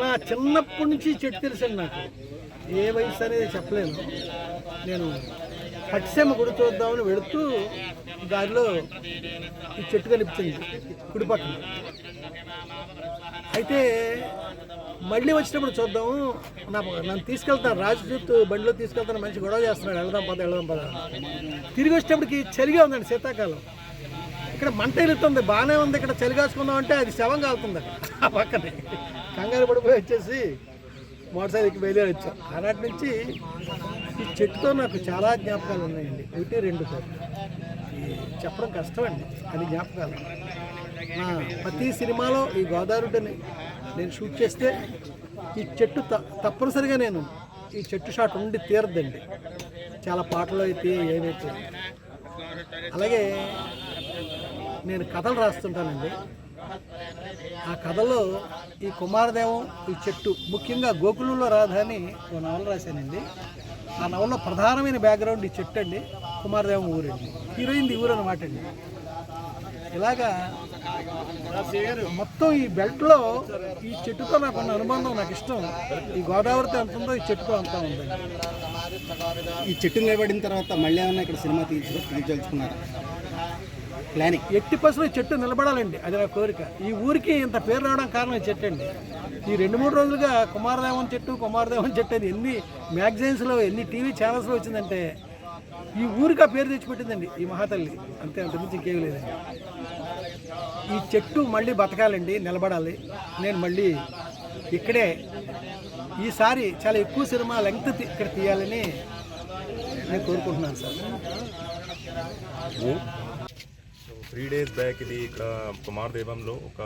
నా చిన్నప్పటి నుంచి చెట్టు తెలుసండి నాకు. ఏ వయసు అనేది చెప్పలేను. నేను పట్టిసీమ గుడి చూద్దామని వెళుతూ దారిలో ఈ చెట్టు కనిపించింది కుడి పక్కన. అయితే మళ్ళీ వచ్చినప్పుడు చూద్దాము, నన్ను తీసుకెళ్తాను రాజదూత్ బండిలో తీసుకెళ్తాను, మంచి గొడవ చేస్తున్నాడు, వెళ్దాం పద. తిరిగి వచ్చేటప్పటికి చలిగా ఉందండి, శీతాకాలం. ఇక్కడ మంట వెళుతుంది, బాగానే ఉంది, ఇక్కడ చలి కాసుకుందాం అంటే అది శవం కాలుతుంది అక్కడ ఆ పక్కనే. కంగారు పడిపోయి వచ్చేసి మోటార్ సైకిల్కి బయలుదేరి వచ్చాం. ఆనాటి నుంచి ఈ చెట్టుతో నాకు చాలా జ్ఞాపకాలు ఉన్నాయండి. 1-2 చెప్పడం కష్టమండి, అది జ్ఞాపకాలు. నా ప్రతి సినిమాలో ఈ గోదావరిని నేను షూట్ చేస్తే ఈ చెట్టు తప్పనిసరిగా నేను ఈ చెట్టు షాట్ ఉండి తీరద్దండి. చాలా పాటలు అయితే ఏమైతే. అలాగే నేను కథలు రాస్తుంటానండి. ఆ కథలో ఈ కుమారదేవం, ఈ చెట్టు, ముఖ్యంగా గోకులంలో రాధా అని ఒక నవల రాశానండి. ఆ నవల్లో ప్రధానమైన బ్యాక్గ్రౌండ్ ఈ చెట్టు అండి, కుమారదేవం ఊరండి, హీరోయిన్ ఊరు అనమాట అండి. ఇలాగా మొత్తం ఈ బెల్ట్లో ఈ చెట్టుతో నాకు ఉన్న అనుబంధం, నాకు ఇష్టం. ఈ గోదావరితో ఎంత ఉందో ఈ చెట్టుతో అంతా ఉందండి. ఈ చెట్టు నిలబడిన తర్వాత మళ్ళీ ఏమన్నా ఇక్కడ సినిమా తీర్చుకున్నారా? ప్లానింగ్ 80% చెట్టు నిలబడాలండి, అది నా కోరిక. ఈ ఊరికి ఇంత పేరు రావడం కారణం ఈ చెట్టు అండి. ఈ 2-3 రోజులుగా కుమారదేవం చెట్టు అని ఎన్ని మ్యాగజైన్స్లో, ఎన్ని టీవీ ఛానల్స్లో వచ్చిందంటే ఈ ఊరికి ఆ పేరు తెచ్చిపెట్టిందండి ఈ మహాతల్లి. అంతకుమించి ఇంకేమీ లేదండి. ఈ చెట్టు మళ్ళీ బతకాలండి, నిలబడాలి. నేను మళ్ళీ ఇక్కడే ఈసారి చాలా ఎక్కువ సినిమా లెంగ్త్ ఇక్కడ తీయాలని నేను కోరుకుంటున్నాను సార్. 3 days బ్యాక్ ఇది ఇక్కడ కుమారదేవంలో ఒక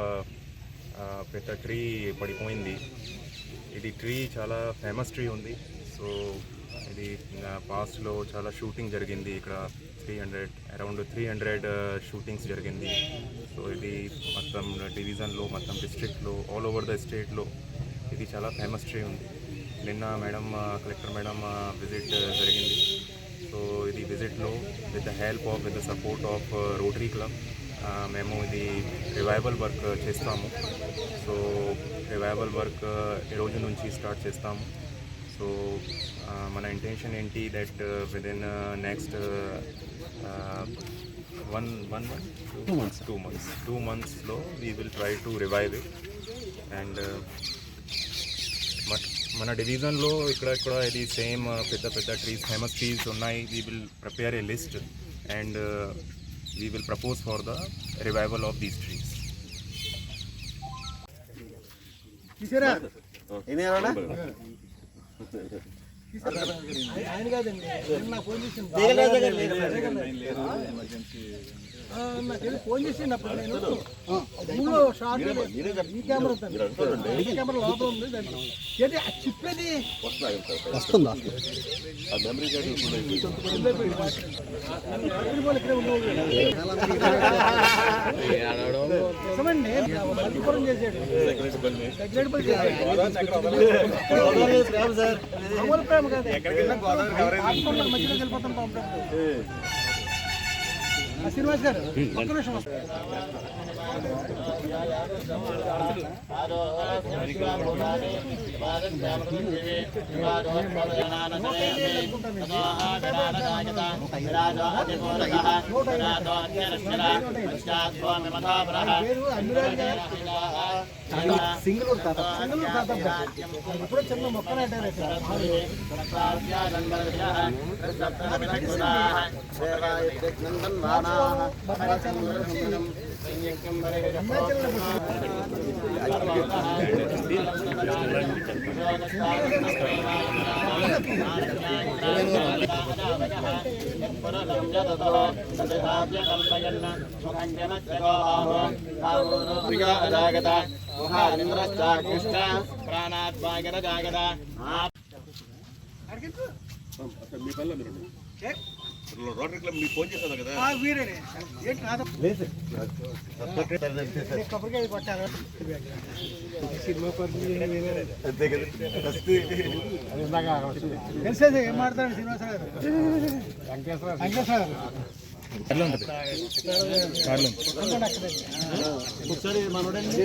పెద్ద ట్రీ పడిపోయింది. ఇది ట్రీ చాలా ఫేమస్ ట్రీ ఉంది. సో ఇది పాస్ట్లో చాలా షూటింగ్ జరిగింది ఇక్కడ. అరౌండ్ 300 షూటింగ్స్ జరిగింది. సో ఇది మొత్తం డివిజన్లో, మొత్తం డిస్ట్రిక్ట్లో, ఆల్ ఓవర్ ద స్టేట్లో ఇది చాలా ఫేమస్ ట్రీ ఉంది. నిన్న కలెక్టర్ మేడం విజిట్ జరిగింది. సో ఇది విజిట్లో with the support of Rotary Club మేము ఇది రివైవల్ వర్క్ చేస్తాము. సో రివైవల్ వర్క్ ఈ రోజు నుంచి స్టార్ట్ చేస్తాము. సో మన ఇంటెన్షన్ ఏంటి దట్ విదిన్ నెక్స్ట్ 2 monthsలో we will try to revive it. And మన డివిజన్లో ఇక్కడ ఇది సేమ్ పెద్ద ట్రీస్, ఫేమస్ ట్రీస్ ఉన్నాయి. We will prepare a list and we will propose for the revival of these trees. ఆయన కాదండి, నాకు ఫోన్ చేసింది, ఫోన్ చేసినప్పుడు నేను ఊళ్ళో షార్ట్ ఈ కెమెరా లోపల ఉంది, దాన్ని ఏంటి అది చెప్పేది వస్తుందా? నిజమండి, మల్టీపురం చేసాడు, మామూలు ప్రేమ కాదు, మధ్యలో వెళ్ళిపోతాం పంపడం. శ్రీనివాస్ గారు ఒక్క నిమిషం సింగళూరు తాత ఇప్పుడు చిన్న మొక్క నాటారు. రోటరీ క్లబ్ మీకు ఫోన్ చేశాను కదా, వీరేనే కొబ్బరికాయ కొట్టారు. సినిమా తెలిసేది ఏం మాట్లాడారు శ్రీనివాసరావు గారు, వెంకటేశ్వర ఒకసారి మనోడండి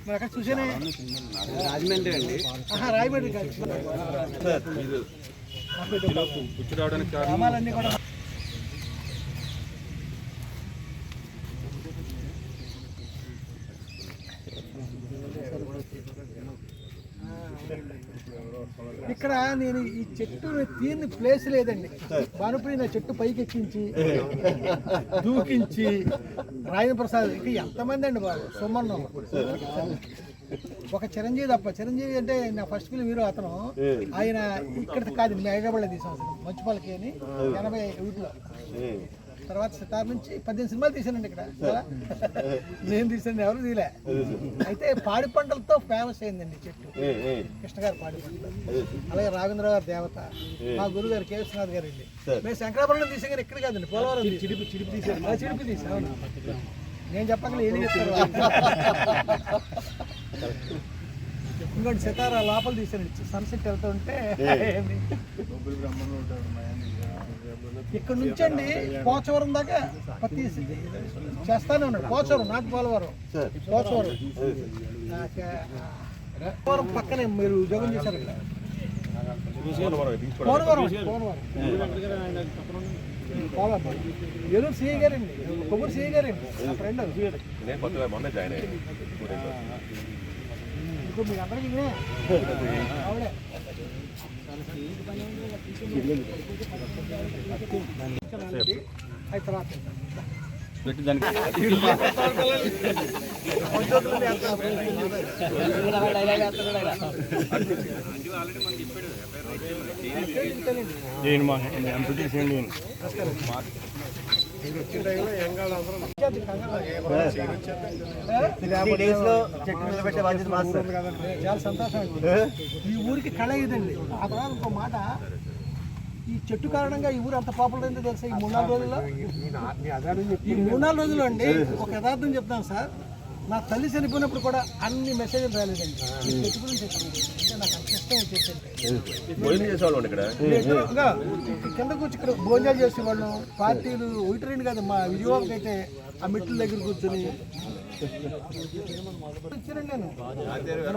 మరి అక్కడ చూసానే రాజమండ్రి అండి. రాయబడి కాదు గ్రామాలన్నీ కూడా ఇక్కడ నేను ఈ చెట్టు తీరిన ప్లేస్ లేదండి. భానుప్రియ నా చెట్టు పైకి ఎక్కించి దూకించి రాజేంద్ర ప్రసాద్ ఇక ఎంతమంది అండి బాబు సుమన్నం ఒక చిరంజీవి తప్ప. చిరంజీవి అంటే నా ఫస్ట్ ఫిల్మ్ హీరో అతను. ఆయన ఇక్కడ కాదు మేము హైదరాబాద్లో తీసాం అసలు మంచుపాలకి అని 81లో. తర్వాత సితార్ నుంచి 18 సినిమాలు తీసానండి ఇక్కడ. నేను తీసాను, ఎవరు తీలే. అయితే పాడి పంటలతో ఫేమస్ అయిందండి చెట్టు. కృష్ణ గారు పాడి పంటలు, అలాగే రాఘవేంద్ర గారు దేవత, మా గురువు గారు కే విశ్వనాథ్ గారు అండి. మేము శంకరాపురంలో తీసాం కానీ ఇక్కడ కాదండి, పోలవరం చిడిపి తీసాను. చిడిపి తీసాను. నేను చెప్పగలను ఏం చెప్తారు. ఇంకోటి సితారా లోపల తీసానండి. సన్సెట్ వెళ్తుంటే ఇక్కడ నుంచి అండి పోచవరం దాకా తీసి చేస్తానే ఉన్నాడు. పోచవరం నాటి పోలవరం, పోచవరం పోలవరం పక్కనే మీరు ఉద్యోగం చేశారు ఇక్కడ. పోలవరం పోలవరం ఏలూరు సిఐ గారండి, కొబ్బరి సిఐ గారండి నా ఫ్రెండ్. ఇప్పుడు మీకు అందరికీ ఇదే ఆవిడే. అయితే తర్వాత చాలా సంతోషం అండి. ఈ ఊరికి కళ ఇదండి. ఆ తర్వాత ఇంకో మాట, ఈ చెట్టు కారణంగా ఈ ఊరు అంత పాపులర్ అయిందో తెలుసా ఈ 3-4 రోజుల్లో. ఈ 3-4 రోజుల్లో అండి ఒక యథార్థం చెప్తాను సార్. నా తల్లి చనిపోయినప్పుడు కూడా అన్ని మెసేజ్లు రాలేదండి ఈ చెట్టు గురించి. అంటే నాకు అంత ఇష్టం వచ్చేసంటే కిందకు వచ్చి ఇక్కడ భోజనాలు చేసేవాళ్ళం. పార్టీలు ఒకటి రెండు కాదు, మా విజయవాడకి అయితే ఆ మెట్ల దగ్గర కూర్చొని ఇచ్చానండి నేను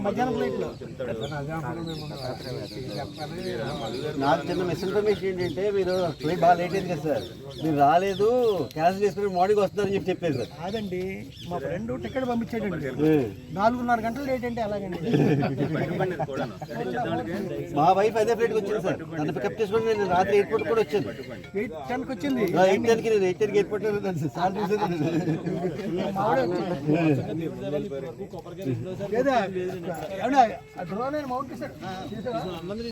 మధ్యాహ్నం ఫ్లైట్లో. నాకు చిన్న మిస్ఇన్ఫర్మేషన్ ఏంటంటే మీరు ఫ్లైట్ బాగా లేట్ అయింది కదా సార్, మీరు రాలేదు క్యాన్సిల్ చేసుకుని మార్నింగ్ వస్తున్నారని చెప్పారు సార్. కాదండి, మా ఫ్రెండ్ టికెట్ పంపించాడండి 4:30 గంటలు లేట్ అంటే అలాగండి. మా వైఫ్ అదే ఫ్లైట్కి వచ్చింది సార్, నన్ను పికప్ చేసుకుని నేను రాత్రి ఎయిర్పోర్ట్ కూడా వచ్చాను. 8:10కి వచ్చింది. 8:10కి నేను 8:10కి ఎయిర్పోర్ట్ సార్ చూసాను. లేదా డ్రోన్ మౌంట్ చేశారు.